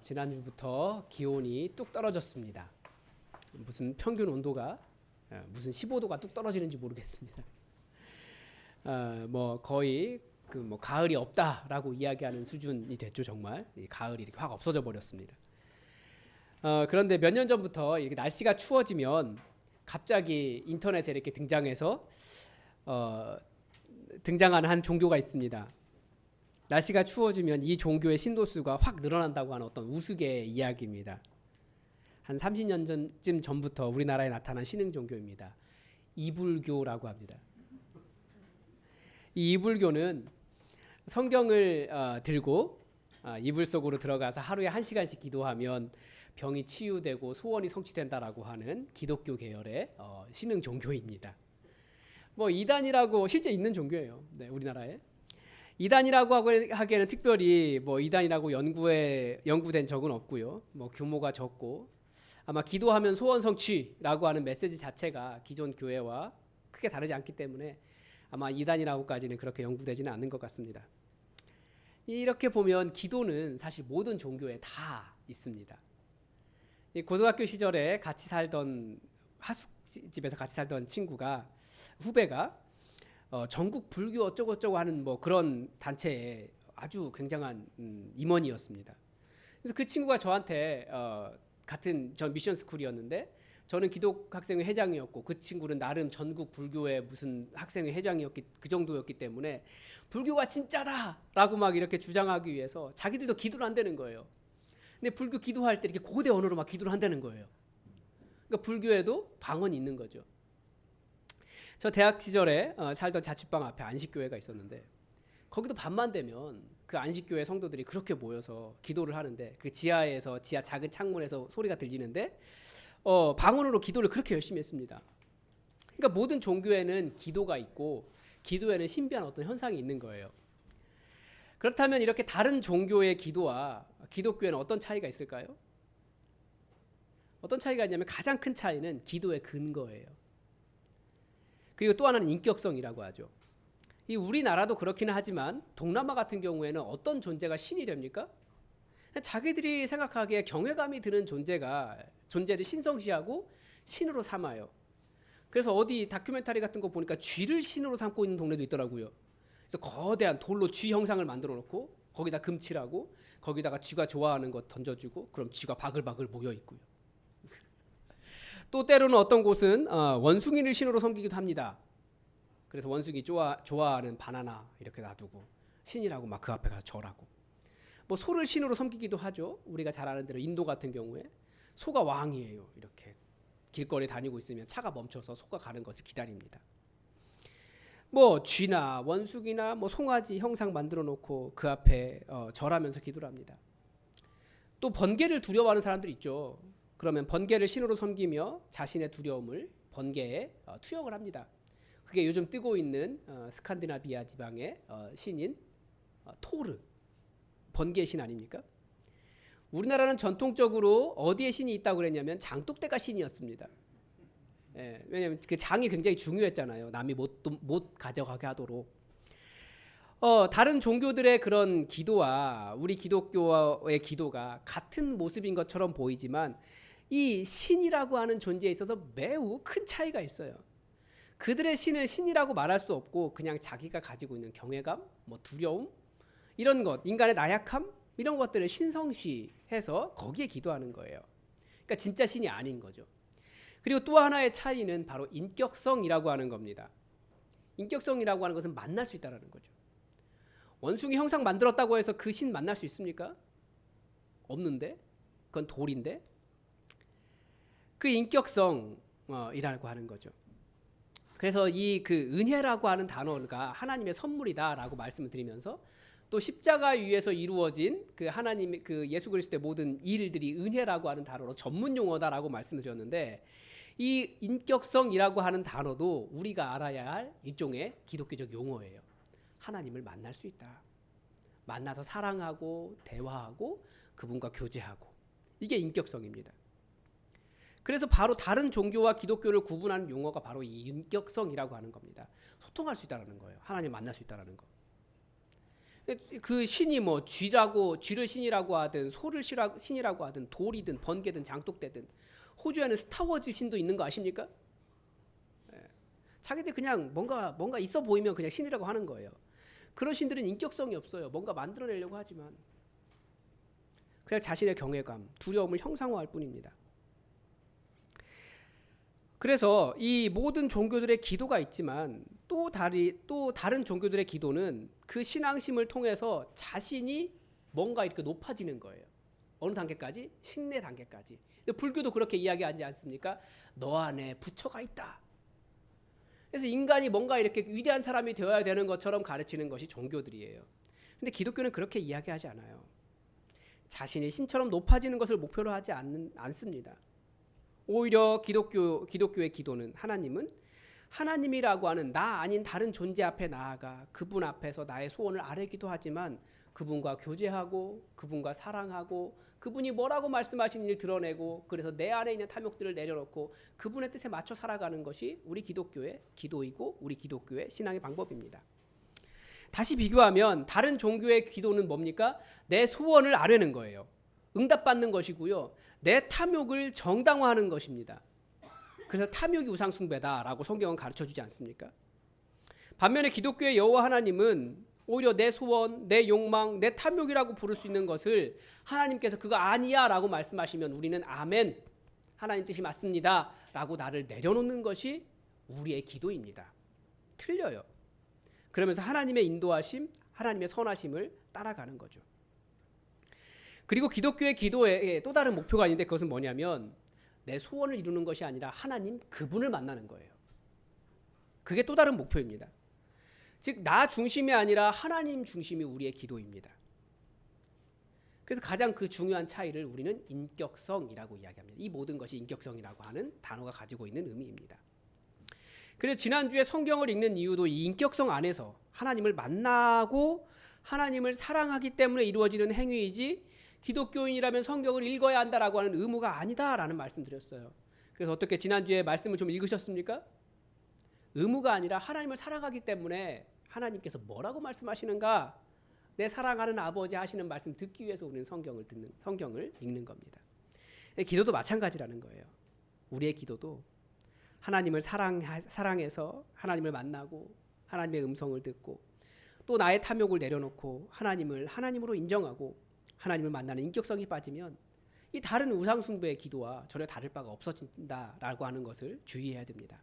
지난주부터 기온이 뚝 떨어졌습니다. 무슨 평균 온도가 무슨 15도가 뚝 떨어지는지 모르겠습니다. 거의 가을이 없다라고 이야기하는 수준이 됐죠. 정말 가을이 이렇게 확 없어져 버렸습니다. 그런데 몇 년 전부터 이렇게 날씨가 추워지면 갑자기 인터넷에 이렇게 등장해서 등장하는 한 종교가 있습니다. 날씨가 추워지면 이 종교의 신도수가 확 늘어난다고 하는 어떤 우스개의 이야기입니다. 한 30년 전부터 우리나라에 나타난 신흥 종교입니다. 이불교라고 합니다. 이 이불교는 성경을 들고 이불 속으로 들어가서 하루에 1시간씩 기도하면 병이 치유되고 소원이 성취된다라고 하는 기독교 계열의 신흥 종교입니다. 이단이라고 실제 있는 종교예요. 네, 우리나라에. 이단이라고 하기에는 특별히 이단이라고 연구된 적은 없고요. 규모가 적고 아마 기도하면 소원 성취라고 하는 메시지 자체가 기존 교회와 크게 다르지 않기 때문에 아마 이단이라고까지는 그렇게 연구되지는 않는 것 같습니다. 이렇게 보면 기도는 사실 모든 종교에 다 있습니다. 고등학교 시절에 같이 살던 하숙집에서 같이 살던 후배가 전국 불교 어쩌고저쩌고 하는 그런 단체에 아주 굉장한 임원이었습니다. 그래서 그 친구가 저한테 같은 전 미션 스쿨이었는데 저는 기독학생회 회장이었고 그 친구는 나름 전국 불교의 무슨 학생회 회장이었기 그 정도였기 때문에 불교가 진짜다라고 막 이렇게 주장하기 위해서 자기들도 기도를 한다는 거예요. 근데 불교 기도할 때 이렇게 고대 언어로 막 기도를 한다는 거예요. 그러니까 불교에도 방언이 있는 거죠. 저 대학 시절에 살던 자취방 앞에 안식교회가 있었는데 거기도 밤만 되면 그 안식교회 성도들이 그렇게 모여서 기도를 하는데 그 지하 작은 창문에서 소리가 들리는데 방언으로 기도를 그렇게 열심히 했습니다. 그러니까 모든 종교에는 기도가 있고 기도에는 신비한 어떤 현상이 있는 거예요. 그렇다면 이렇게 다른 종교의 기도와 기독교에는 어떤 차이가 있을까요? 어떤 차이가 있냐면 가장 큰 차이는 기도의 근거예요. 그리고 또 하나는 인격성이라고 하죠. 이 우리나라도 그렇기는 하지만 동남아 같은 경우에는 어떤 존재가 신이 됩니까? 자기들이 생각하기에 경외감이 드는 존재를 신성시하고 신으로 삼아요. 그래서 어디 다큐멘터리 같은 거 보니까 쥐를 신으로 삼고 있는 동네도 있더라고요. 그래서 거대한 돌로 쥐 형상을 만들어 놓고 거기다 금칠하고 거기다가 쥐가 좋아하는 것 던져주고 그럼 쥐가 바글바글 모여 있고요. 또 때로는 어떤 곳은 원숭이를 신으로 섬기기도 합니다. 그래서 원숭이 좋아하는 바나나 이렇게 놔두고 신이라고 막 그 앞에 가서 절하고 소를 신으로 섬기기도 하죠. 우리가 잘 아는 대로 인도 같은 경우에 소가 왕이에요. 이렇게 길거리 다니고 있으면 차가 멈춰서 소가 가는 것을 기다립니다. 쥐나 원숭이나 송아지 형상 만들어 놓고 그 앞에 절하면서 기도를 합니다. 또 번개를 두려워하는 사람들이 있죠. 그러면 번개를 신으로 섬기며 자신의 두려움을 번개에 투영을 합니다. 그게 요즘 뜨고 있는 스칸디나비아 지방의 신인 토르, 번개 신 아닙니까? 우리나라는 전통적으로 어디에 신이 있다고 그랬냐면 장독대가 신이었습니다. 왜냐하면 그 장이 굉장히 중요했잖아요. 남이 못 가져가게 하도록. 다른 종교들의 그런 기도와 우리 기독교의 기도가 같은 모습인 것처럼 보이지만 이 신이라고 하는 존재에 있어서 매우 큰 차이가 있어요. 그들의 신을 신이라고 말할 수 없고 그냥 자기가 가지고 있는 경외감, 두려움 이런 것, 인간의 나약함 이런 것들을 신성시해서 거기에 기도하는 거예요. 그러니까 진짜 신이 아닌 거죠. 그리고 또 하나의 차이는 바로 인격성이라고 하는 겁니다. 인격성이라고 하는 것은 만날 수 있다는 거죠. 원숭이 형상 만들었다고 해서 그 신 만날 수 있습니까? 없는데? 그건 돌인데? 그 인격성이라고 하는 거죠. 그래서 그 은혜라고 하는 단어가 하나님의 선물이다라고 말씀을 드리면서 또 십자가 위에서 이루어진 그 하나님 그 예수 그리스도의 모든 일들이 은혜라고 하는 단어로 전문 용어다라고 말씀을 드렸는데 이 인격성이라고 하는 단어도 우리가 알아야 할 일종의 기독교적 용어예요. 하나님을 만날 수 있다. 만나서 사랑하고 대화하고 그분과 교제하고 이게 인격성입니다. 그래서 바로 다른 종교와 기독교를 구분하는 용어가 바로 이 인격성이라고 하는 겁니다. 소통할 수 있다는 거예요. 하나님 만날 수 있다는 거. 그 신이 뭐 쥐를 신이라고 하든 소를 신이라고 하든 돌이든 번개든 장독대든 호주에는 스타워즈 신도 있는 거 아십니까? 자기들 그냥 뭔가 있어 보이면 그냥 신이라고 하는 거예요. 그런 신들은 인격성이 없어요. 뭔가 만들어내려고 하지만 그냥 자신의 경외감, 두려움을 형상화할 뿐입니다. 그래서 이 모든 종교들의 기도가 있지만 또 다른 종교들의 기도는 그 신앙심을 통해서 자신이 뭔가 이렇게 높아지는 거예요. 어느 단계까지? 신내 단계까지. 근데 불교도 그렇게 이야기하지 않습니까? 너 안에 부처가 있다. 그래서 인간이 뭔가 이렇게 위대한 사람이 되어야 되는 것처럼 가르치는 것이 종교들이에요. 근데 기독교는 그렇게 이야기하지 않아요. 자신이 신처럼 높아지는 것을 목표로 하지 않습니다. 오히려 기독교의 기도는 하나님이라고 하는 나 아닌 다른 존재 앞에 나아가 그분 앞에서 나의 소원을 아뢰기도 하지만 그분과 교제하고 그분과 사랑하고 그분이 뭐라고 말씀하시는지 드러내고 그래서 내 안에 있는 탐욕들을 내려놓고 그분의 뜻에 맞춰 살아가는 것이 우리 기독교의 기도이고 우리 기독교의 신앙의 방법입니다. 다시 비교하면 다른 종교의 기도는 뭡니까? 내 소원을 아뢰는 거예요. 응답받는 것이고요. 내 탐욕을 정당화하는 것입니다. 그래서 탐욕이 우상 숭배다라고 성경은 가르쳐주지 않습니까? 반면에 기독교의 여호와 하나님은 오히려 내 소원, 내 욕망, 내 탐욕이라고 부를 수 있는 것을 하나님께서 그거 아니야 라고 말씀하시면 우리는 아멘, 하나님 뜻이 맞습니다 라고 나를 내려놓는 것이 우리의 기도입니다. 틀려요. 그러면서 하나님의 인도하심, 하나님의 선하심을 따라가는 거죠. 그리고 기독교의 기도에 또 다른 목표가 있는데 그것은 뭐냐면 내 소원을 이루는 것이 아니라 하나님 그분을 만나는 거예요. 그게 또 다른 목표입니다. 즉 나 중심이 아니라 하나님 중심이 우리의 기도입니다. 그래서 가장 그 중요한 차이를 우리는 인격성이라고 이야기합니다. 이 모든 것이 인격성이라고 하는 단어가 가지고 있는 의미입니다. 그래서 지난주에 성경을 읽는 이유도 이 인격성 안에서 하나님을 만나고 하나님을 사랑하기 때문에 이루어지는 행위이지 기독교인이라면 성경을 읽어야 한다라고 하는 의무가 아니다라는 말씀드렸어요. 그래서 어떻게 지난주에 말씀을 좀 읽으셨습니까? 의무가 아니라 하나님을 사랑하기 때문에 하나님께서 뭐라고 말씀하시는가? 내 사랑하는 아버지 하시는 말씀 듣기 위해서 우리는 성경을 읽는 겁니다. 기도도 마찬가지라는 거예요. 우리의 기도도 하나님을 사랑해서 하나님을 만나고 하나님의 음성을 듣고 또 나의 탐욕을 내려놓고 하나님을 하나님으로 인정하고 하나님을 만나는 인격성이 빠지면 이 다른 우상 숭배의 기도와 전혀 다를 바가 없어진다라고 하는 것을 주의해야 됩니다.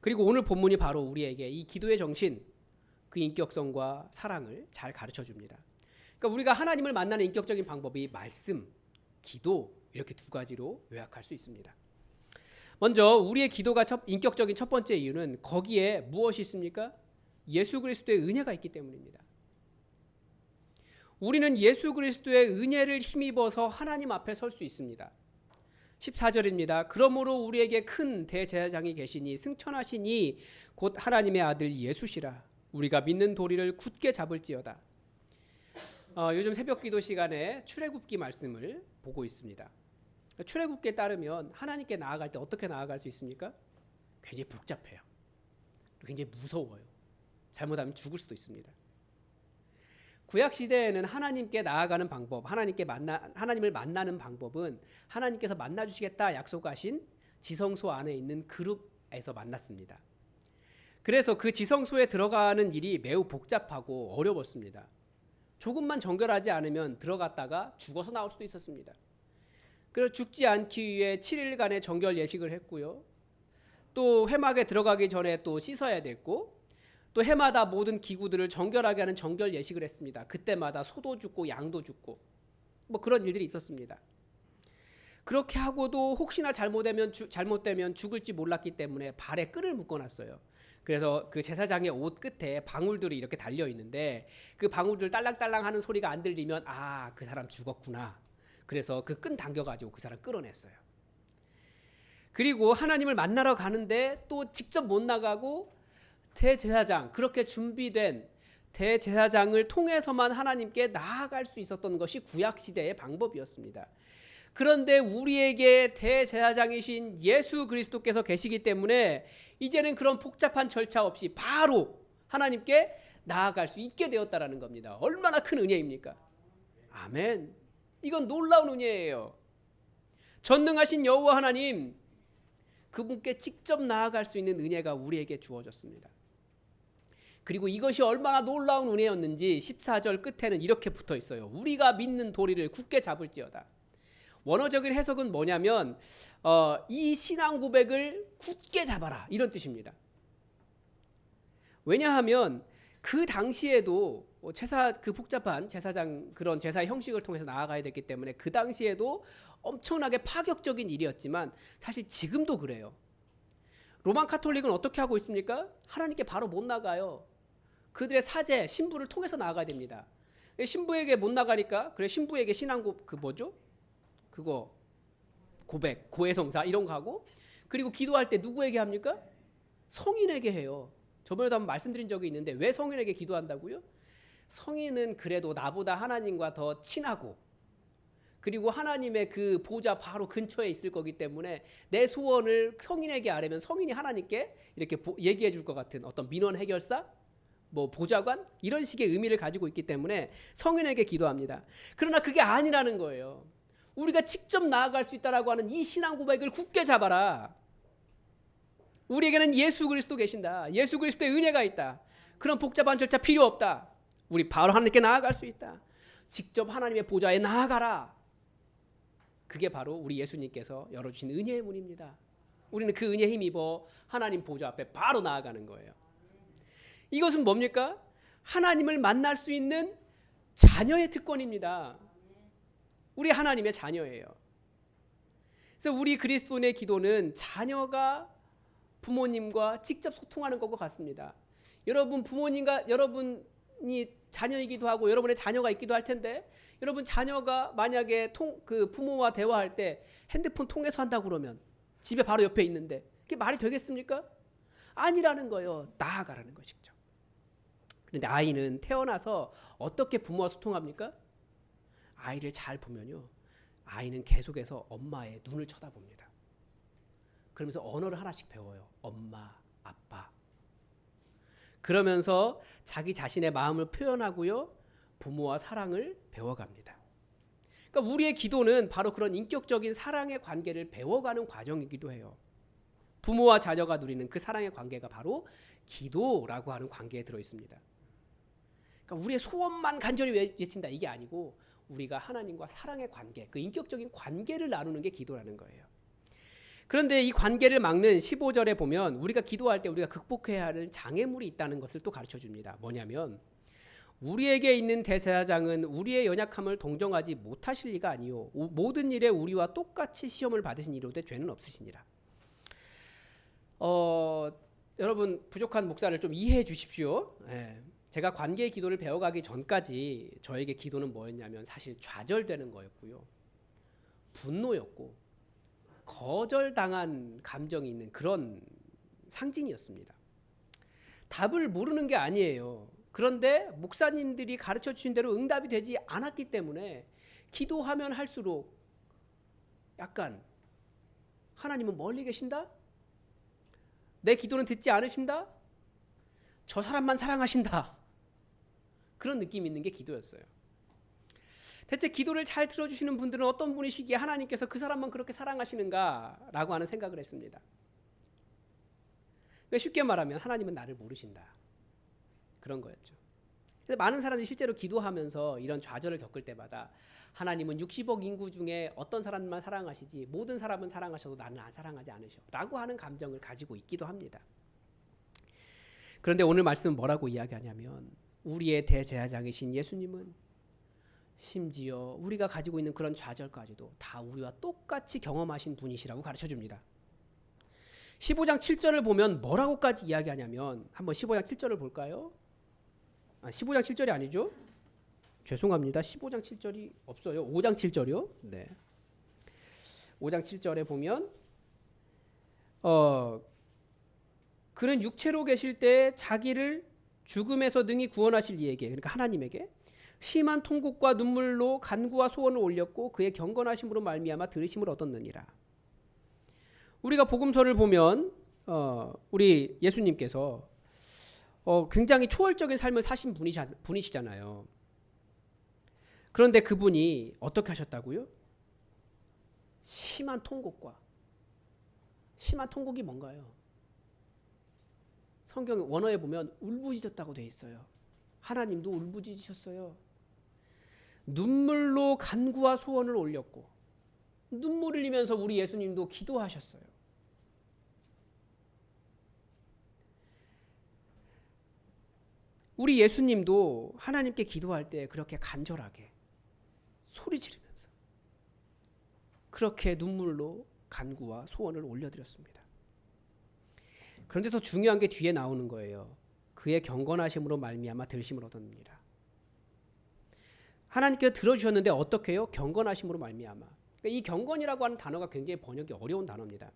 그리고 오늘 본문이 바로 우리에게 이 기도의 정신, 그 인격성과 사랑을 잘 가르쳐 줍니다. 그러니까 우리가 하나님을 만나는 인격적인 방법이 말씀, 기도 이렇게 두 가지로 요약할 수 있습니다. 먼저 우리의 기도가 인격적인 첫 번째 이유는 거기에 무엇이 있습니까? 예수 그리스도의 은혜가 있기 때문입니다. 우리는 예수 그리스도의 은혜를 힘입어서 하나님 앞에 설 수 있습니다. 14절입니다. 그러므로 우리에게 큰 대제사장이 계시니 승천하시니 곧 하나님의 아들 예수시라. 우리가 믿는 도리를 굳게 잡을지어다. 요즘 새벽기도 시간에 출애굽기 말씀을 보고 있습니다. 출애굽기에 따르면 하나님께 나아갈 때 어떻게 나아갈 수 있습니까? 굉장히 복잡해요. 굉장히 무서워요. 잘못하면 죽을 수도 있습니다. 구약 시대에는 하나님께 나아가는 방법, 하나님을 만나는 방법은 하나님께서 만나 주시겠다 약속하신 지성소 안에 있는 그룹에서 만났습니다. 그래서 그 지성소에 들어가는 일이 매우 복잡하고 어려웠습니다. 조금만 정결하지 않으면 들어갔다가 죽어서 나올 수도 있었습니다. 그래서 죽지 않기 위해 7일간의 정결 예식을 했고요. 또 회막에 들어가기 전에 또 씻어야 됐고 또 해마다 모든 기구들을 정결하게 하는 정결 예식을 했습니다. 그때마다 소도 죽고 양도 죽고 뭐 그런 일들이 있었습니다. 그렇게 하고도 혹시나 잘못되면 죽을지 몰랐기 때문에 발에 끈을 묶어놨어요. 그래서 그 제사장의 옷 끝에 방울들이 이렇게 달려 있는데 그 방울들 딸랑딸랑 하는 소리가 안 들리면 아, 그 사람 죽었구나. 그래서 그 끈 당겨가지고 그 사람 끌어냈어요. 그리고 하나님을 만나러 가는데 또 직접 못 나가고 대제사장, 그렇게 준비된 대제사장을 통해서만 하나님께 나아갈 수 있었던 것이 구약시대의 방법이었습니다. 그런데 우리에게 대제사장이신 예수 그리스도께서 계시기 때문에 이제는 그런 복잡한 절차 없이 바로 하나님께 나아갈 수 있게 되었다라는 겁니다. 얼마나 큰 은혜입니까? 아멘. 이건 놀라운 은혜예요. 전능하신 여호와 하나님, 그분께 직접 나아갈 수 있는 은혜가 우리에게 주어졌습니다. 그리고 이것이 얼마나 놀라운 은혜였는지 14절 끝에는 이렇게 붙어 있어요. 우리가 믿는 도리를 굳게 잡을지어다. 원어적인 해석은 뭐냐면 이 신앙 고백을 굳게 잡아라, 이런 뜻입니다. 왜냐하면 그 당시에도 그 복잡한 제사장, 그런 제사 형식을 통해서 나아가야 됐기 때문에 그 당시에도 엄청나게 파격적인 일이었지만 사실 지금도 그래요. 로만 카톨릭은 어떻게 하고 있습니까? 하나님께 바로 못 나가요. 그들의 사제, 신부를 통해서 나아가야 됩니다. 신부에게 못 나가니까 그래, 신부에게 그거 고백, 고해성사 이런 거 하고, 그리고 기도할 때 누구에게 합니까? 성인에게 해요. 저번에도 한번 말씀드린 적이 있는데 왜 성인에게 기도한다고요? 성인은 그래도 나보다 하나님과 더 친하고, 그리고 하나님의 그 보좌 바로 근처에 있을 거기 때문에 내 소원을 성인에게 아뢰면 성인이 하나님께 이렇게 얘기해 줄 것 같은 어떤 민원 해결사, 보좌관, 이런 식의 의미를 가지고 있기 때문에 성인에게 기도합니다. 그러나 그게 아니라는 거예요. 우리가 직접 나아갈 수 있다라고 하는 이 신앙 고백을 굳게 잡아라. 우리에게는 예수 그리스도 계신다. 예수 그리스도의 은혜가 있다. 그런 복잡한 절차 필요 없다. 우리 바로 하나님께 나아갈 수 있다. 직접 하나님의 보좌에 나아가라. 그게 바로 우리 예수님께서 열어주신 은혜의 문입니다. 우리는 그 은혜에 힘입어 하나님 보좌 앞에 바로 나아가는 거예요. 이것은 뭡니까? 하나님을 만날 수 있는 자녀의 특권입니다. 우리 하나님의 자녀예요. 그래서 우리 그리스도인의 기도는 자녀가 부모님과 직접 소통하는 것과 같습니다. 여러분 여러분이 자녀이기도 하고 여러분의 자녀가 있기도 할 텐데, 여러분 자녀가 만약에 그 부모와 대화할 때 핸드폰 통해서 한다고 그러면 집에 바로 옆에 있는데 그게 말이 되겠습니까? 아니라는 거예요. 나아가라는 거 직접. 그런데 아이는 태어나서 어떻게 부모와 소통합니까? 아이를 잘 보면요, 아이는 계속해서 엄마의 눈을 쳐다봅니다. 그러면서 언어를 하나씩 배워요. 엄마, 아빠. 그러면서 자기 자신의 마음을 표현하고요, 부모와 사랑을 배워갑니다. 그러니까 우리의 기도는 바로 그런 인격적인 사랑의 관계를 배워가는 과정이기도 해요. 부모와 자녀가 누리는 그 사랑의 관계가 바로 기도라고 하는 관계에 들어있습니다. 그러니까 우리의 소원만 간절히 외친다, 이게 아니고 우리가 하나님과 사랑의 관계, 그 인격적인 관계를 나누는 게 기도라는 거예요. 그런데 이 관계를 막는 15절에 보면 우리가 기도할 때 우리가 극복해야 하는 장애물이 있다는 것을 또 가르쳐 줍니다. 뭐냐면 우리에게 있는 대제사장은 우리의 연약함을 동정하지 못하실 리가 아니요 모든 일에 우리와 똑같이 시험을 받으신 이로되 죄는 없으시니라. 여러분 부족한 목사를 좀 이해해 주십시오. 제가 관계의 기도를 배워가기 전까지 저에게 기도는 뭐였냐면 사실 좌절되는 거였고요, 분노였고 거절당한 감정이 있는 그런 상징이었습니다. 답을 모르는 게 아니에요. 그런데 목사님들이 가르쳐 주신 대로 응답이 되지 않았기 때문에 기도하면 할수록 약간 하나님은 멀리 계신다? 내 기도는 듣지 않으신다? 저 사람만 사랑하신다. 그런 느낌이 있는 게 기도였어요. 대체 기도를 잘 들어주시는 분들은 어떤 분이시기에 하나님께서 그 사람만 그렇게 사랑하시는가라고 하는 생각을 했습니다. 쉽게 말하면 하나님은 나를 모르신다, 그런 거였죠. 그래서 많은 사람들이 실제로 기도하면서 이런 좌절을 겪을 때마다 하나님은 60억 인구 중에 어떤 사람만 사랑하시지 모든 사람은 사랑하셔도 나는 안 사랑하지 않으셔 라고 하는 감정을 가지고 있기도 합니다. 그런데 오늘 말씀은 뭐라고 이야기하냐면 우리의 대제사장이신 예수님은 심지어 우리가 가지고 있는 그런 좌절까지도 다 우리와 똑같이 경험하신 분이시라고 가르쳐줍니다. 15장 7절을 보면 뭐라고까지 이야기하냐면, 한번 15장 7절을 볼까요? 15장 7절이 아니죠? 죄송합니다. 15장 7절이 없어요. 5장 7절이요. 네. 5장 7절에 보면 그는 육체로 계실 때 자기를 죽음에서 능히 구원하실 이에게, 그러니까 하나님에게 심한 통곡과 눈물로 간구와 소원을 올렸고 그의 경건하심으로 말미암아 들으심을 얻었느니라. 우리가 복음서를 보면 우리 예수님께서 굉장히 초월적인 삶을 사신 분이시잖아요. 그런데 그분이 어떻게 하셨다고요? 심한 통곡이 뭔가요? 성경 원어에 보면 울부짖었다고 돼 있어요. 하나님도 울부짖으셨어요. 눈물로 간구와 소원을 올렸고 눈물을 흘리면서 우리 예수님도 기도하셨어요. 우리 예수님도 하나님께 기도할 때 그렇게 간절하게 소리 지르면서 그렇게 눈물로 간구와 소원을 올려드렸습니다. 그런데 더 중요한 게 뒤에 나오는 거예요. 그의 경건하심으로 말미암아 들으심을 얻었느니라. 하나님께서 들어주셨는데 어떻게 해요? 경건하심으로 말미암아. 이 경건이라고 하는 단어가 굉장히 번역이 어려운 단어입니다.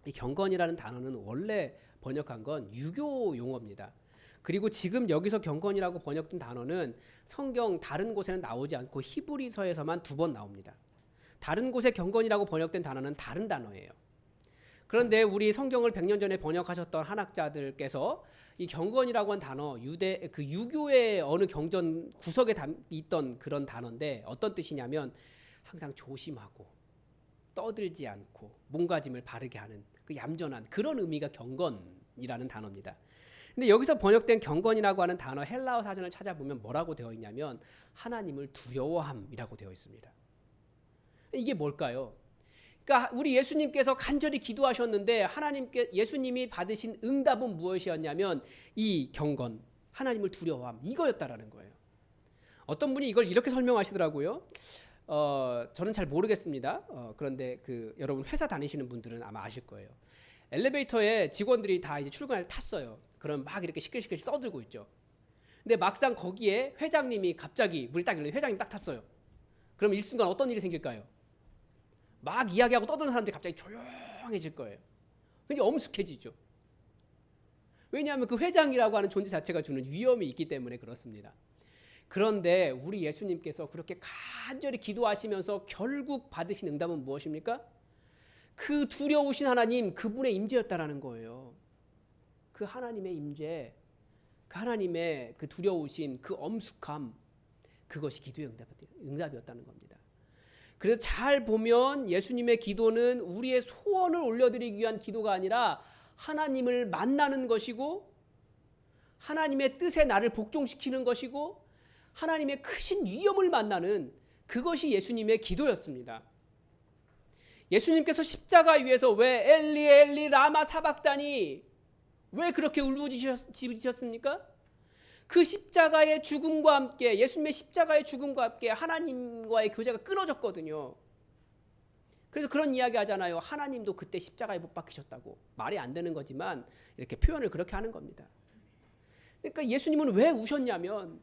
이 경건이라는 단어는 원래 번역한 건 유교 용어입니다. 그리고 지금 여기서 경건이라고 번역된 단어는 성경 다른 곳에는 나오지 않고 히브리서에서만 2번 나옵니다. 다른 곳에 경건이라고 번역된 단어는 다른 단어예요. 그런데 우리 성경을 100년 전에 번역하셨던 한학자들께서 이 경건이라고 한 단어, 유교의 어느 경전 구석에 있던 그런 단어인데 어떤 뜻이냐면 항상 조심하고 떠들지 않고 몸가짐을 바르게 하는 그 얌전한 그런 의미가 경건이라는 단어입니다. 근데 여기서 번역된 경건이라고 하는 단어 헬라어 사전을 찾아보면 뭐라고 되어 있냐면 하나님을 두려워함이라고 되어 있습니다. 이게 뭘까요? 그러니까 우리 예수님께서 간절히 기도하셨는데 예수님이 받으신 응답은 무엇이었냐면 이 경건, 하나님을 두려워함 이거였다라는 거예요. 어떤 분이 이걸 이렇게 설명하시더라고요. 저는 잘 모르겠습니다. 그런데 여러분 회사 다니시는 분들은 아마 아실 거예요. 엘리베이터에 직원들이 다 이제 출근할 때 탔어요. 그럼 막 이렇게 시끌시끌 떠들고 있죠. 근데 막상 거기에 회장님이 갑자기 물 딱 열려 회장님 딱 탔어요. 그럼 일순간 어떤 일이 생길까요? 막 이야기하고 떠드는 사람들이 갑자기 조용해질 거예요. 굉장히 엄숙해지죠. 왜냐하면 그 회장이라고 하는 존재 자체가 주는 위험이 있기 때문에 그렇습니다. 그런데 우리 예수님께서 그렇게 간절히 기도하시면서 결국 받으신 응답은 무엇입니까? 그 두려우신 하나님, 그분의 임재였다라는 거예요. 그 하나님의 임재, 그 하나님의 그 두려우신 그 엄숙함, 그것이 기도의 응답이었다는 겁니다. 그래서 잘 보면 예수님의 기도는 우리의 소원을 올려드리기 위한 기도가 아니라 하나님을 만나는 것이고 하나님의 뜻에 나를 복종시키는 것이고 하나님의 크신 위엄을 만나는 그것이 예수님의 기도였습니다. 예수님께서 십자가 위에서 왜 엘리 엘리 라마 사박다니 왜 그렇게 울부짖으셨습니까? 그 십자가의 죽음과 함께 예수님의 십자가의 죽음과 함께 하나님과의 교제가 끊어졌거든요. 그래서 그런 이야기 하잖아요. 하나님도 그때 십자가에 못 박히셨다고. 말이 안 되는 거지만 이렇게 표현을 그렇게 하는 겁니다. 그러니까 예수님은 왜 우셨냐면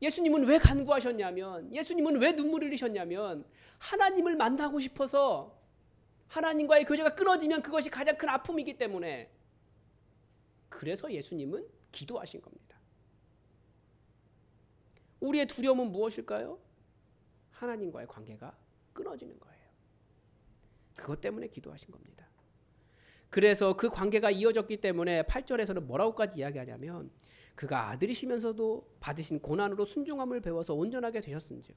예수님은 왜 간구하셨냐면 예수님은 왜 눈물을 흘리셨냐면 하나님을 만나고 싶어서 하나님과의 교제가 끊어지면 그것이 가장 큰 아픔이기 때문에 그래서 예수님은 기도하신 겁니다. 우리의 두려움은 무엇일까요? 하나님과의 관계가 끊어지는 거예요. 그것 때문에 기도하신 겁니다. 그래서 그 관계가 이어졌기 때문에 8절에서는 뭐라고까지 이야기하냐면 그가 아들이시면서도 받으신 고난으로 순종함을 배워서 온전하게 되셨은즉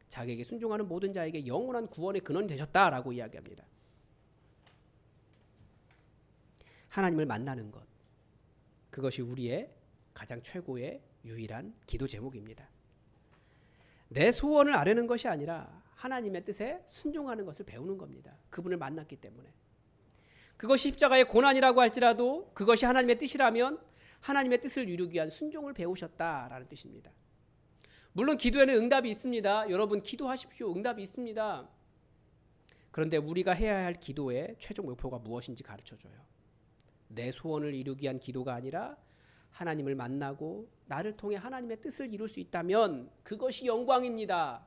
자기에게 순종하는 모든 자에게 영원한 구원의 근원이 되셨다라고 이야기합니다. 하나님을 만나는 것, 그것이 우리의 가장 최고의 유일한 기도 제목입니다. 내 소원을 아뢰는 것이 아니라 하나님의 뜻에 순종하는 것을 배우는 겁니다. 그분을 만났기 때문에. 그것이 십자가의 고난이라고 할지라도 그것이 하나님의 뜻이라면 하나님의 뜻을 이루기 위한 순종을 배우셨다라는 뜻입니다. 물론 기도에는 응답이 있습니다. 여러분 기도하십시오. 응답이 있습니다. 그런데 우리가 해야 할 기도의 최종 목표가 무엇인지 가르쳐줘요. 내 소원을 이루기 위한 기도가 아니라 하나님을 만나고 나를 통해 하나님의 뜻을 이룰 수 있다면 그것이 영광입니다.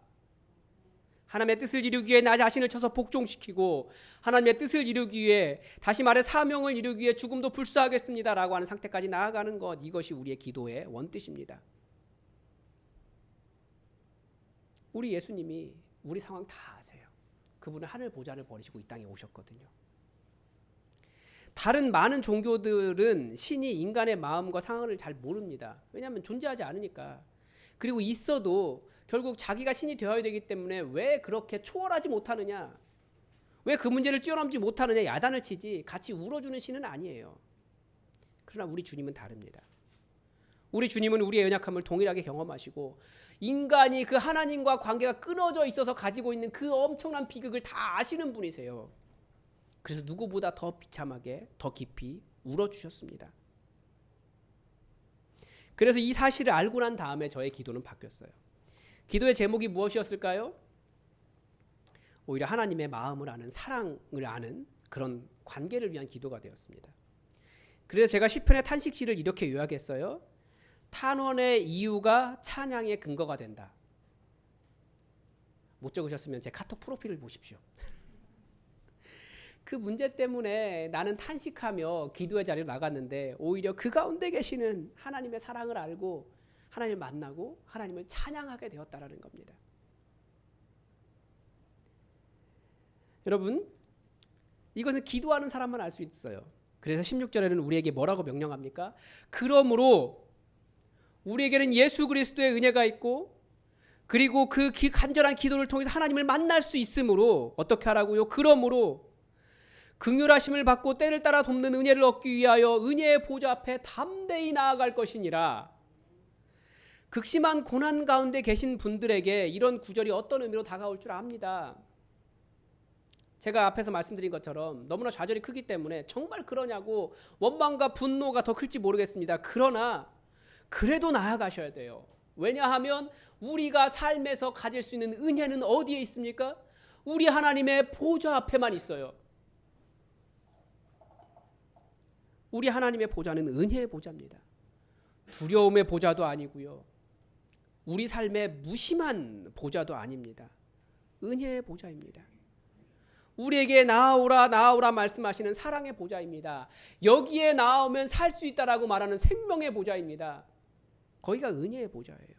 하나님의 뜻을 이루기 위해 나 자신을 쳐서 복종시키고 하나님의 뜻을 이루기 위해 다시 말해 사명을 이루기 위해 죽음도 불사하겠습니다라고 하는 상태까지 나아가는 것, 이것이 우리의 기도의 원뜻입니다. 우리 예수님이 우리 상황 다 아세요. 그분은 하늘 보좌를 버리시고 이 땅에 오셨거든요. 다른 많은 종교들은 신이 인간의 마음과 상황을 잘 모릅니다. 왜냐하면 존재하지 않으니까. 그리고 있어도 결국 자기가 신이 되어야 되기 때문에 왜 그렇게 초월하지 못하느냐, 왜 그 문제를 뛰어넘지 못하느냐 야단을 치지 같이 울어주는 신은 아니에요. 그러나 우리 주님은 다릅니다. 우리 주님은 우리의 연약함을 동일하게 경험하시고 인간이 그 하나님과 관계가 끊어져 있어서 가지고 있는 그 엄청난 비극을 다 아시는 분이세요. 그래서 누구보다 더 비참하게 더 깊이 울어주셨습니다. 그래서 이 사실을 알고 난 다음에 저의 기도는 바뀌었어요. 기도의 제목이 무엇이었을까요? 오히려 하나님의 마음을 아는, 사랑을 아는 그런 관계를 위한 기도가 되었습니다. 그래서 제가 시편의 탄식시를 이렇게 요약했어요. 탄원의 이유가 찬양의 근거가 된다. 못 적으셨으면 제 카톡 프로필을 보십시오. 그 문제 때문에 나는 탄식하며 기도의 자리로 나갔는데 오히려 그 가운데 계시는 하나님의 사랑을 알고 하나님을 만나고 하나님을 찬양하게 되었다라는 겁니다. 여러분, 이것은 기도하는 사람만 알 수 있어요. 그래서 16절에는 우리에게 뭐라고 명령합니까? 그러므로 우리에게는 예수 그리스도의 은혜가 있고 그리고 그 간절한 기도를 통해서 하나님을 만날 수 있으므로 어떻게 하라고요? 그러므로 긍휼하심을 받고 때를 따라 돕는 은혜를 얻기 위하여 은혜의 보좌 앞에 담대히 나아갈 것이니라. 극심한 고난 가운데 계신 분들에게 이런 구절이 어떤 의미로 다가올 줄 압니다. 제가 앞에서 말씀드린 것처럼 너무나 좌절이 크기 때문에 정말 그러냐고 원망과 분노가 더 클지 모르겠습니다. 그러나 그래도 나아가셔야 돼요. 왜냐하면 우리가 삶에서 가질 수 있는 은혜는 어디에 있습니까? 우리 하나님의 보좌 앞에만 있어요. 우리 하나님의 보좌는 은혜의 보좌입니다. 두려움의 보좌도 아니고요. 우리 삶의 무심한 보좌도 아닙니다. 은혜의 보좌입니다. 우리에게 나아오라 나아오라 말씀하시는 사랑의 보좌입니다. 여기에 나오면 살 수 있다라고 말하는 생명의 보좌입니다. 거기가 은혜의 보좌예요.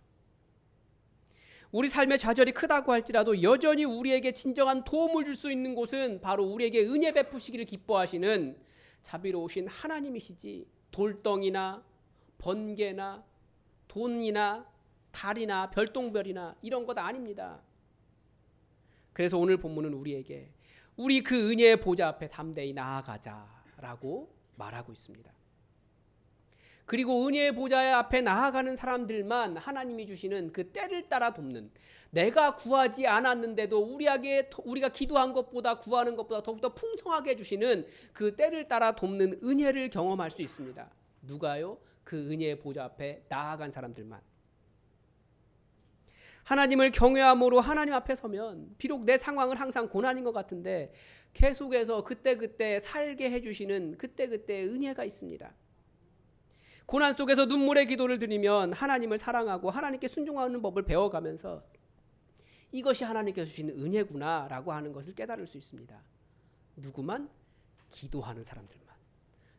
우리 삶의 좌절이 크다고 할지라도 여전히 우리에게 진정한 도움을 줄 수 있는 곳은 바로 우리에게 은혜 베푸시기를 기뻐하시는 자비로우신 하나님이시지 돌덩이나 번개나 돈이나 달이나 별똥별이나 이런 것 아닙니다. 그래서 오늘 본문은 우리에게 우리 그 은혜의 보좌 앞에 담대히 나아가자라고 말하고 있습니다. 그리고 은혜의 보좌 앞에 나아가는 사람들만 하나님이 주시는 그 때를 따라 돕는, 내가 구하지 않았는데도 우리가 기도한 것보다 구하는 것보다 더욱더 풍성하게 해주시는 그 때를 따라 돕는 은혜를 경험할 수 있습니다. 누가요? 그 은혜의 보좌 앞에 나아간 사람들만. 하나님을 경외함으로 하나님 앞에 서면 비록 내 상황은 항상 고난인 것 같은데 계속해서 그때그때 살게 해주시는 그때그때 은혜가 있습니다. 고난 속에서 눈물의 기도를 드리면 하나님을 사랑하고 하나님께 순종하는 법을 배워가면서 이것이 하나님께서 주시는 은혜구나 라고 하는 것을 깨달을 수 있습니다. 누구만? 기도하는 사람들만.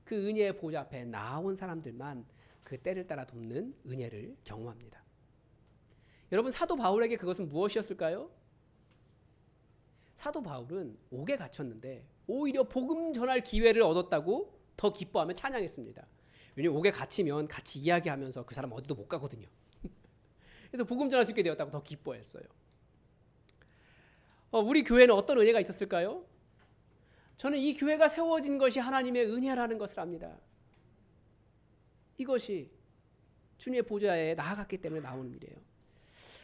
그 은혜의 보좌 앞에 나온 사람들만 그 때를 따라 돕는 은혜를 경험합니다. 여러분, 사도 바울에게 그것은 무엇이었을까요? 사도 바울은 옥에 갇혔는데 오히려 복음 전할 기회를 얻었다고 더 기뻐하며 찬양했습니다. 왜냐하면 옥에 갇히면 같이 이야기하면서 그 사람 어디도 못 가거든요. 그래서 복음 전할 수 있게 되었다고 더 기뻐했어요. 우리 교회는 어떤 은혜가 있었을까요? 저는 이 교회가 세워진 것이 하나님의 은혜라는 것을 압니다. 이것이 주님의 보좌에 나아갔기 때문에 나오는 일이에요.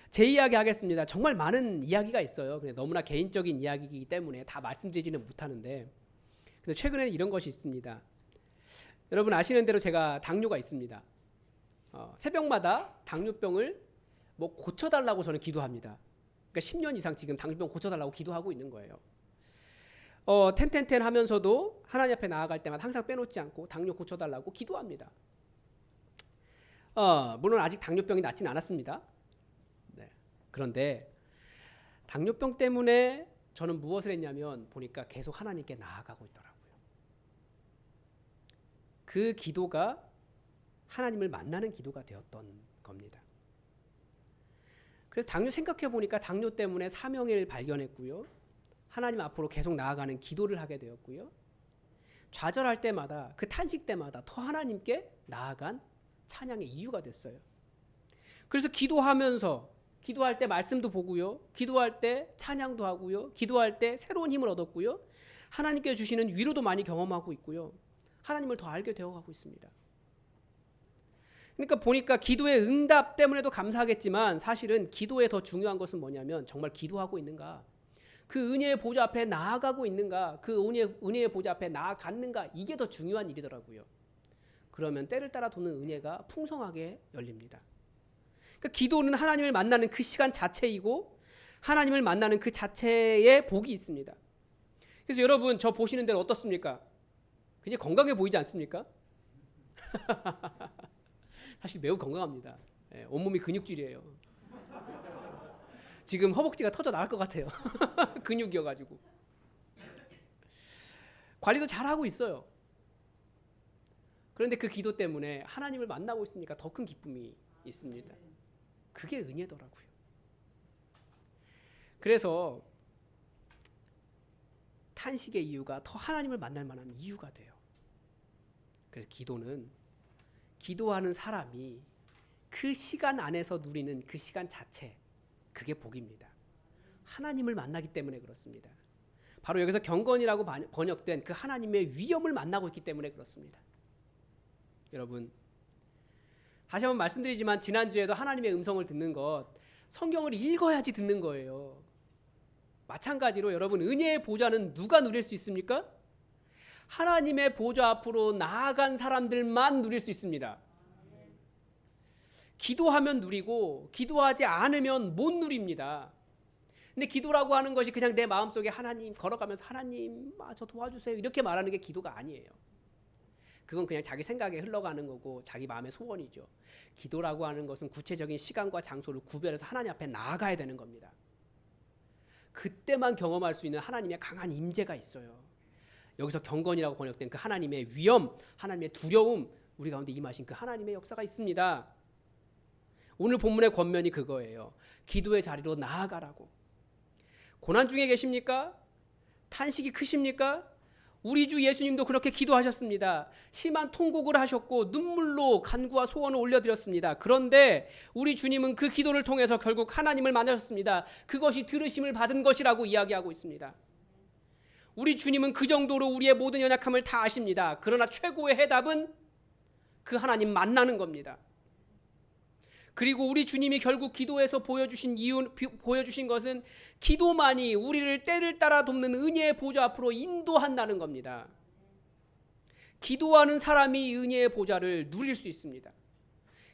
제 이야기 하겠습니다. 정말 많은 이야기가 있어요. 그냥 너무나 개인적인 이야기이기 때문에 다 말씀드리지는 못하는데, 근데 최근에는 이런 것이 있습니다. 여러분 아시는 대로 제가 당뇨가 있습니다. 새벽마다 당뇨병을 고쳐달라고 저는 기도합니다. 그러니까 10년 이상 지금 당뇨병 고쳐달라고 기도하고 있는 거예요. 텐텐텐 하면서도 하나님 앞에 나아갈 때마다 항상 빼놓지 않고 당뇨 고쳐달라고 기도합니다. 물론 아직 당뇨병이 낫진 않았습니다. 네. 그런데 당뇨병 때문에 저는 무엇을 했냐면 보니까 계속 하나님께 나아가고 있더라고요. 그 기도가 하나님을 만나는 기도가 되었던 겁니다. 그래서 당뇨 생각해 보니까 당뇨 때문에 사명을 발견했고요. 하나님 앞으로 계속 나아가는 기도를 하게 되었고요. 좌절할 때마다 그 탄식 때마다 더 하나님께 나아간 찬양의 이유가 됐어요. 그래서 기도할 때 말씀도 보고요. 기도할 때 찬양도 하고요. 기도할 때 새로운 힘을 얻었고요. 하나님께 주시는 위로도 많이 경험하고 있고요. 하나님을 더 알게 되어가고 있습니다. 그러니까 보니까 기도의 응답 때문에도 감사하겠지만 사실은 기도에 더 중요한 것은 뭐냐면 정말 기도하고 있는가, 그 은혜의 보좌 앞에 나아가고 있는가, 그 은혜의 보좌 앞에 나아갔는가, 이게 더 중요한 일이더라고요. 그러면 때를 따라 도는 은혜가 풍성하게 열립니다. 그러니까 기도는 하나님을 만나는 그 시간 자체이고 하나님을 만나는 그 자체에 복이 있습니다. 그래서 여러분 저 보시는 데는 어떻습니까? 굉장히 건강해 보이지 않습니까? 사실 매우 건강합니다. 온몸이 근육질이에요. 지금 허벅지가 터져 나갈 것 같아요. 근육이어가지고. 관리도 잘하고 있어요. 그런데 그 기도 때문에 하나님을 만나고 있으니까 더 큰 기쁨이 있습니다. 그게 은혜더라고요. 그래서 탄식의 이유가 더 하나님을 만날 만한 이유가 돼요. 그래서 기도는 기도하는 사람이 그 시간 안에서 누리는 그 시간 자체, 그게 복입니다. 하나님을 만나기 때문에 그렇습니다. 바로 여기서 경건이라고 번역된 그 하나님의 위엄을 만나고 있기 때문에 그렇습니다. 여러분, 다시 한번 말씀드리지만 지난주에도 하나님의 음성을 듣는 것, 성경을 읽어야지 듣는 거예요. 마찬가지로 여러분, 은혜의 보좌는 누가 누릴 수 있습니까? 하나님의 보좌 앞으로 나아간 사람들만 누릴 수 있습니다. 기도하면 누리고 기도하지 않으면 못 누립니다. 근데 기도라고 하는 것이 그냥 내 마음속에 하나님 걸어가면서 하나님 저 도와주세요 이렇게 말하는 게 기도가 아니에요. 그건 그냥 자기 생각에 흘러가는 거고 자기 마음의 소원이죠. 기도라고 하는 것은 구체적인 시간과 장소를 구별해서 하나님 앞에 나아가야 되는 겁니다. 그때만 경험할 수 있는 하나님의 강한 임재가 있어요. 여기서 경건이라고 번역된 그 하나님의 위엄, 하나님의 두려움, 우리 가운데 임하신 그 하나님의 역사가 있습니다. 오늘 본문의 권면이 그거예요. 기도의 자리로 나아가라고. 고난 중에 계십니까? 탄식이 크십니까? 우리 주 예수님도 그렇게 기도하셨습니다. 심한 통곡을 하셨고 눈물로 간구와 소원을 올려드렸습니다. 그런데 우리 주님은 그 기도를 통해서 결국 하나님을 만나셨습니다. 그것이 들으심을 받은 것이라고 이야기하고 있습니다. 우리 주님은 그 정도로 우리의 모든 연약함을 다 아십니다. 그러나 최고의 해답은 그 하나님 만나는 겁니다. 그리고 우리 주님이 결국 기도에서 보여주신 것은 기도만이 우리를 때를 따라 돕는 은혜의 보좌 앞으로 인도한다는 겁니다. 기도하는 사람이 은혜의 보좌를 누릴 수 있습니다.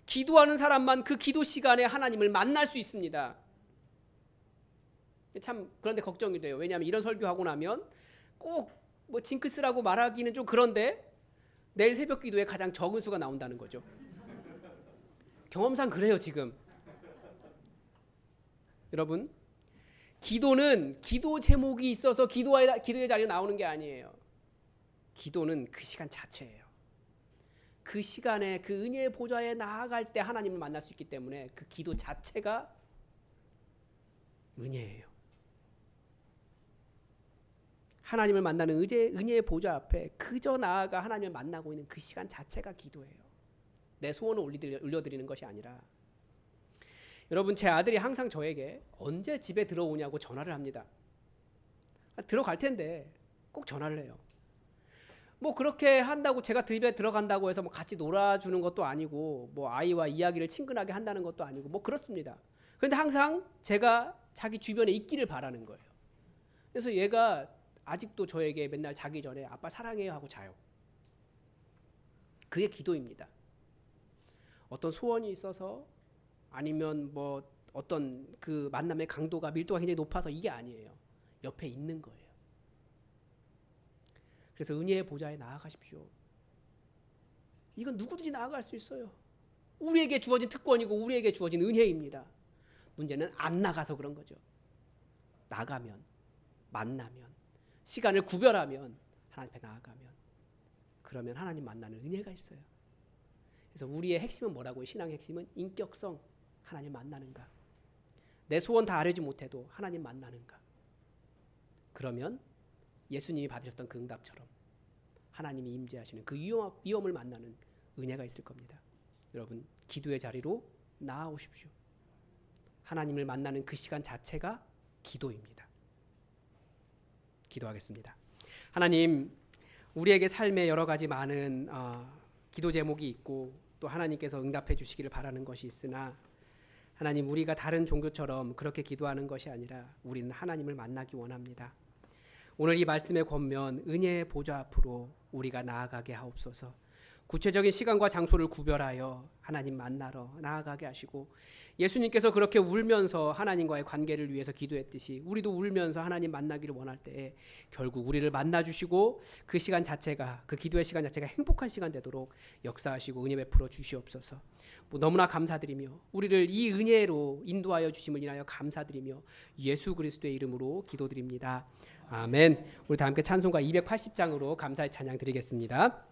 기도하는 사람만 그 기도 시간에 하나님을 만날 수 있습니다. 참 그런데 걱정이 돼요. 왜냐하면 이런 설교하고 나면 꼭 뭐 징크스라고 말하기는 좀 그런데 내일 새벽 기도에 가장 적은 수가 나온다는 거죠. 경험상 그래요 지금. 여러분, 기도는 기도 제목이 있어서 기도의 자리에 나오는 게 아니에요. 기도는 그 시간 자체예요. 그 시간에 그 은혜의 보좌에 나아갈 때 하나님을 만날 수 있기 때문에 그 기도 자체가 은혜예요. 하나님을 만나는 은혜의 보좌 앞에 그저 나아가 하나님을 만나고 있는 그 시간 자체가 기도예요. 내 소원을 올려드리는 것이 아니라. 여러분, 제 아들이 항상 저에게 언제 집에 들어오냐고 전화를 합니다. 들어갈 텐데 꼭 전화를 해요. 뭐 그렇게 한다고 제가 집에 들어간다고 해서 뭐 같이 놀아주는 것도 아니고 뭐 아이와 이야기를 친근하게 한다는 것도 아니고 뭐 그렇습니다. 그런데 항상 제가 자기 주변에 있기를 바라는 거예요. 그래서 얘가 아직도 저에게 맨날 자기 전에 아빠 사랑해요 하고 자요. 그게 기도입니다. 어떤 소원이 있어서 아니면 뭐 어떤 그 만남의 강도가 밀도가 굉장히 높아서 이게 아니에요. 옆에 있는 거예요. 그래서 은혜의 보좌에 나아가십시오. 이건 누구든지 나아갈 수 있어요. 우리에게 주어진 특권이고 우리에게 주어진 은혜입니다. 문제는 안 나가서 그런 거죠. 나가면, 만나면, 시간을 구별하면, 하나님 앞에 나아가면, 그러면 하나님 만나는 은혜가 있어요. 그래서 우리의 핵심은 뭐라고요? 신앙의 핵심은 인격성, 하나님 만나는가. 내 소원 다 아뢰지 못해도 하나님 만나는가. 그러면 예수님이 받으셨던 그 응답처럼 하나님이 임재하시는 그 위험을 만나는 은혜가 있을 겁니다. 여러분, 기도의 자리로 나아오십시오. 하나님을 만나는 그 시간 자체가 기도입니다. 기도하겠습니다. 하나님, 우리에게 삶에 여러 가지 많은 기도 제목이 있고 또 하나님께서 응답해 주시기를 바라는 것이 있으나 하나님, 우리가 다른 종교처럼 그렇게 기도하는 것이 아니라 우리는 하나님을 만나기 원합니다. 오늘 이 말씀의 권면 은혜의 보좌 앞으로 우리가 나아가게 하옵소서. 구체적인 시간과 장소를 구별하여 하나님 만나러 나아가게 하시고 예수님께서 그렇게 울면서 하나님과의 관계를 위해서 기도했듯이 우리도 울면서 하나님 만나기를 원할 때에 결국 우리를 만나주시고 그 시간 자체가, 그 기도의 시간 자체가 행복한 시간 되도록 역사하시고 은혜 베풀어 주시옵소서. 너무나 감사드리며 우리를 이 은혜로 인도하여 주심을 인하여 감사드리며 예수 그리스도의 이름으로 기도드립니다. 아멘. 우리 다 함께 찬송가 280장으로 감사의 찬양 드리겠습니다.